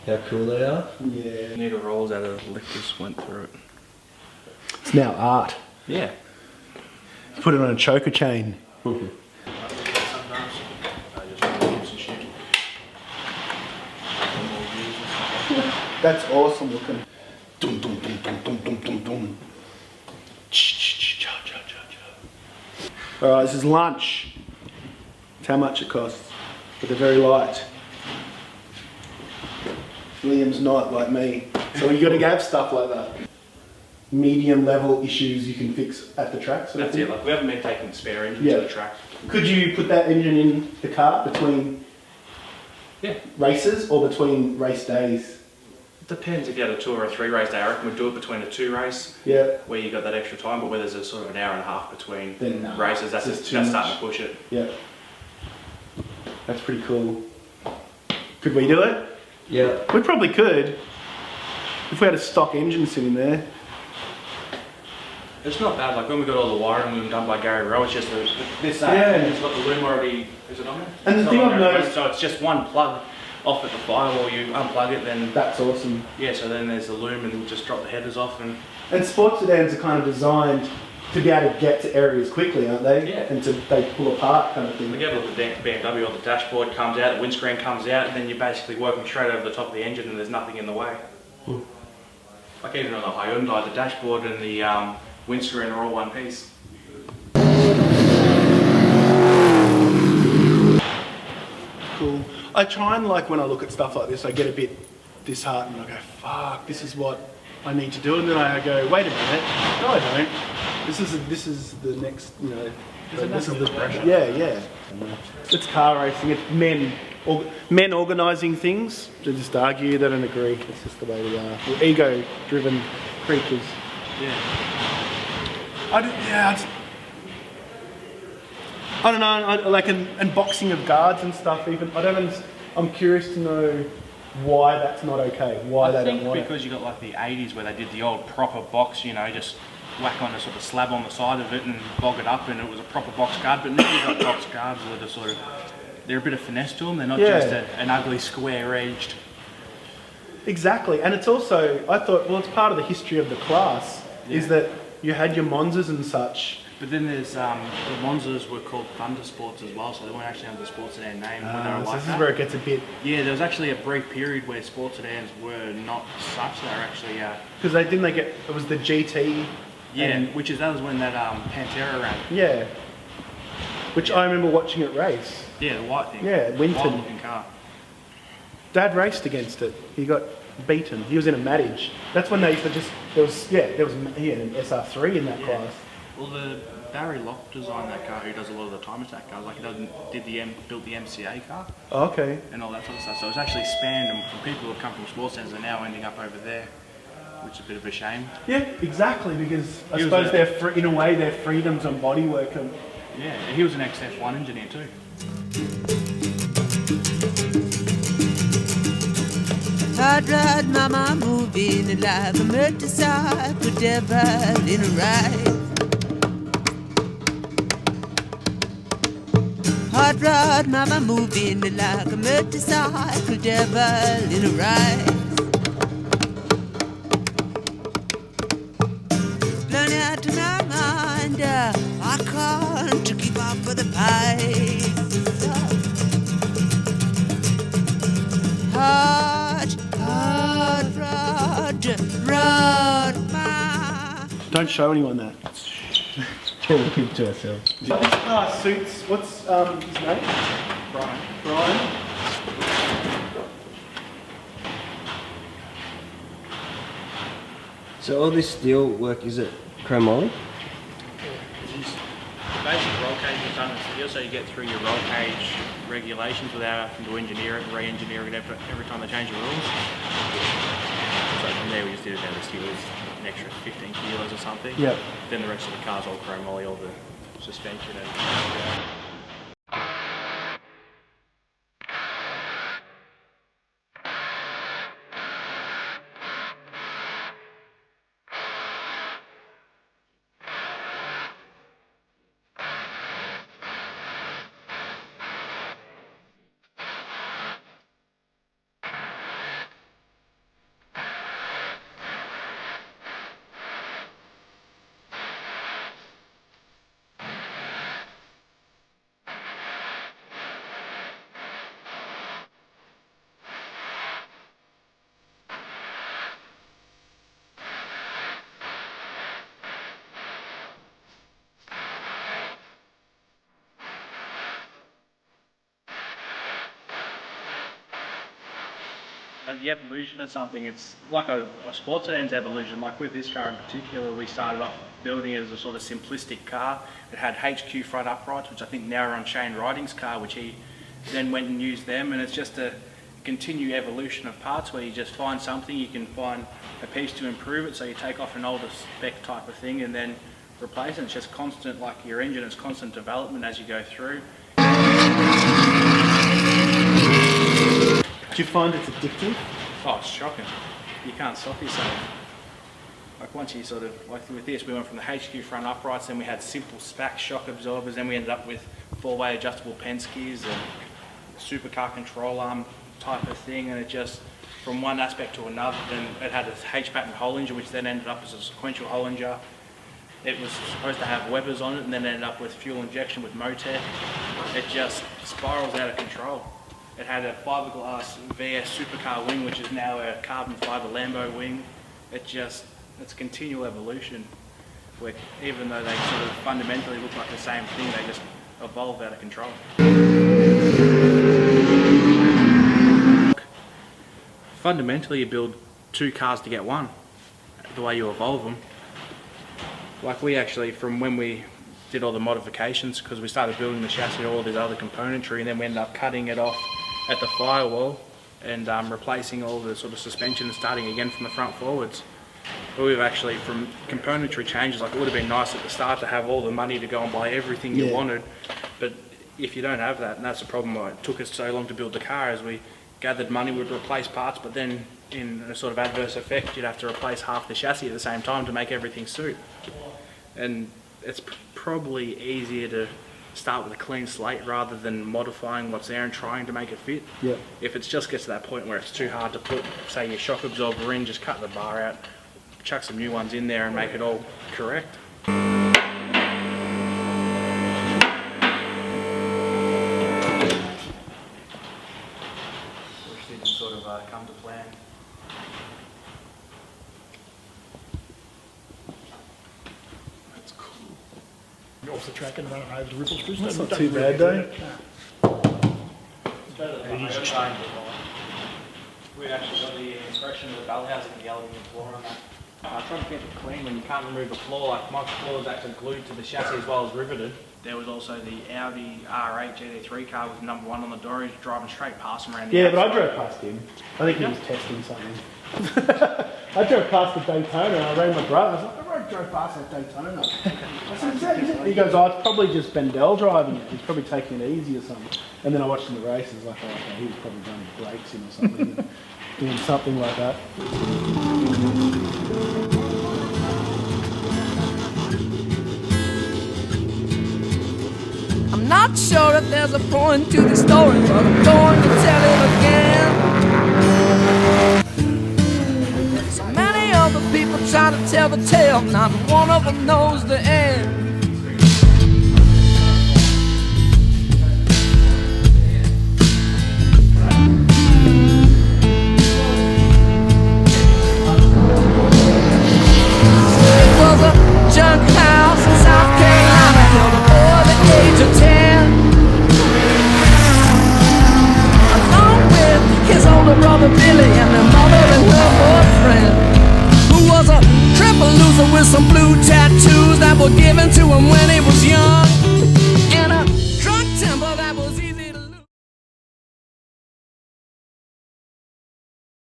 how cool they are. Yeah. Needle rolls out of the lick just went through it. It's now art. Yeah. Put it on a choker chain. Sometimes I just use and shoot. That's awesome looking. Dum dum dum dum dum dum dum dum. Alright, this is lunch. It's how much it costs. But they're very light. Liam's not like me. So you gotta have stuff like that. Medium level issues you can fix at the track. That's it, like we haven't been taking spare engines to the track. Could you put that engine in the car between races or between race days? Depends if you had a 2 or a 3 race day. I reckon we'd do it between a 2 race, where you got that extra time, but where there's a sort of an hour and a half between races, that's starting to push it. Yeah. That's pretty cool. Could we do it? Yeah. We probably could. If we had a stock engine sitting there. It's not bad, like when we got all the wiring done by Gary Rowe, it's just this it's got the loom already, is it on there? And the thing I've noticed... So it's just one plug off at the firewall, you unplug it, then... That's awesome. Yeah, so then there's the loom and you just drop the headers off and... And sports sedans are kind of designed to be able to get to areas quickly, aren't they? Yeah. And they pull apart kind of thing. When you have a look at BMW, on the dashboard comes out, the windscreen comes out, and then you're basically working straight over the top of the engine and there's nothing in the way. Like even on the Hyundai, the dashboard and the windscreen are all one piece. Cool. I try and like when I look at stuff like this, I get a bit disheartened and I go, fuck, this is what I need to do. And then I go, wait a minute, no I don't. This is the next, you know, this is the pressure. Yeah. It's car racing, it's men organising things. To just argue, they don't agree. It's just the way we are. We're ego-driven creatures. Yeah. I don't know, like and boxing of guards and stuff even, I'm curious to know why that's not okay, why they don't want it. Because you got like the 80s where they did the old proper box, you know, just whack on a sort of slab on the side of it and bog it up and it was a proper box guard, but now you've got box guards that are sort of, they're a bit of finesse to them, they're not just an ugly square-edged. Exactly, and it's also, I thought, well it's part of the history of the class, is that you had your Monzas and such. But then there's, the Monzas were called Thunder Sports as well, so they weren't actually under the Sports Sedan name when they were so like this is where it gets a bit... Yeah, there was actually a brief period where Sports Sedans were not such, they were actually... Because it was the GT... Yeah, that was when that Pantera ran. Yeah. Which I remember watching it race. Yeah, the white thing. Yeah, Winton. Wild looking car. Dad raced against it. He got beaten. He was in a Mattage. That's when they used to just... There was an SR3 in that class. Well, the Barry Locke designed that car, who does a lot of the time attack cars. Like he built the MCA car. Oh, okay. And all that sort of stuff. So it's actually spanned, and from people who have come from sports centres are now ending up over there, which is a bit of a shame. Yeah, exactly, because I suppose in a way their freedoms and bodywork are... Yeah, he was an ex-F1 engineer too. Hard rod mama moving like a motorcycle devil in a ride. Hard rod mama moving like a motorcycle devil in a ride. Blown out of my mind, I can't keep up with the pace. Hard rod, ma. Don't show anyone that. We'll keep to ourselves. This car suits, what's his name? Brian. So all this steel work, is it chromoly? The basic roll cage is done in steel, so you get through your roll cage regulations without having to engineer it and re-engineer it every time they change the rules. So from there we just did it down to steel, an extra 15 kilos or something. Yep. Then the rest of the car's all chromoly, all the suspension and... the evolution of something, it's like a sports sedan's evolution. Like with this car in particular, we started off building it as a sort of simplistic car. It had HQ front uprights, which I think now are on Shane Riding's car, which he then went and used them. And it's just a continued evolution of parts where you just find something, you can find a piece to improve it. So you take off an older spec type of thing and then replace it. It's just constant, like your engine, it's constant development as you go through. Do you find it's addictive? Oh, it's shocking. You can't stop yourself. Like once you sort of, like with this, we went from the HQ front uprights, then we had simple stack shock absorbers, then we ended up with four-way adjustable Penske's and supercar control arm type of thing, and it just, from one aspect to another, then it had a H-pattern Hollinger, which then ended up as a sequential Hollinger. It was supposed to have Webbers on it, and then ended up with fuel injection with Motec. It just spirals out of control. It had a fiberglass VS supercar wing, which is now a carbon fiber Lambo wing. It's continual evolution, where even though they sort of fundamentally look like the same thing, they just evolve out of control. Fundamentally, you build two cars to get one, the way you evolve them. Like we actually, from when we did all the modifications, because we started building the chassis, all this other componentry, and then we ended up cutting it off at the firewall and replacing all the sort of suspension and starting again from the front forwards. But we've actually, from componentry changes, like it would have been nice at the start to have all the money to go and buy everything you wanted, but if you don't have that, and that's the problem why it took us so long to build the car, as we gathered money, we'd replace parts, but then in a sort of adverse effect, you'd have to replace half the chassis at the same time to make everything suit. And it's probably easier to start with a clean slate rather than modifying what's there and trying to make it fit. Yeah. If it just gets to that point where it's too hard to put, say, your shock absorber in, just cut the bar out, chuck some new ones in there and make it all correct. Which didn't sort of come to plan. Off the track and run it over the Riverside. That's not too bad though. It's better than the chain. We actually got the inspection of the bell housing and the aluminium floor on that. Trying to keep it clean when you can't remove the floor. Like my floor is actually glued to the chassis as well as riveted. There was also the Audi R8 GT3 car with number 1 on the door. He was driving straight past him around the Yeah, but I outside. drove past him. I think he was testing something. I drove past the Daytona and I rang my brother. I was like, I drove past that Daytona. I said, is that? He goes, oh, it's probably just Bendel driving it. He's probably taking it easy or something. And then I watched him the races, like, oh, okay, he was probably running brakes in or something, doing something like that. I'm not sure if there's a point to the story, but I'm going to tell it again. So many other people try to tell the tale, not one of them knows the end. It was a junk house in South Carolina, held a boy the age of 10. Along with his older brother Billy and their mother and her boyfriend, who was a triple loser with some blue tattoos that were given to him when he was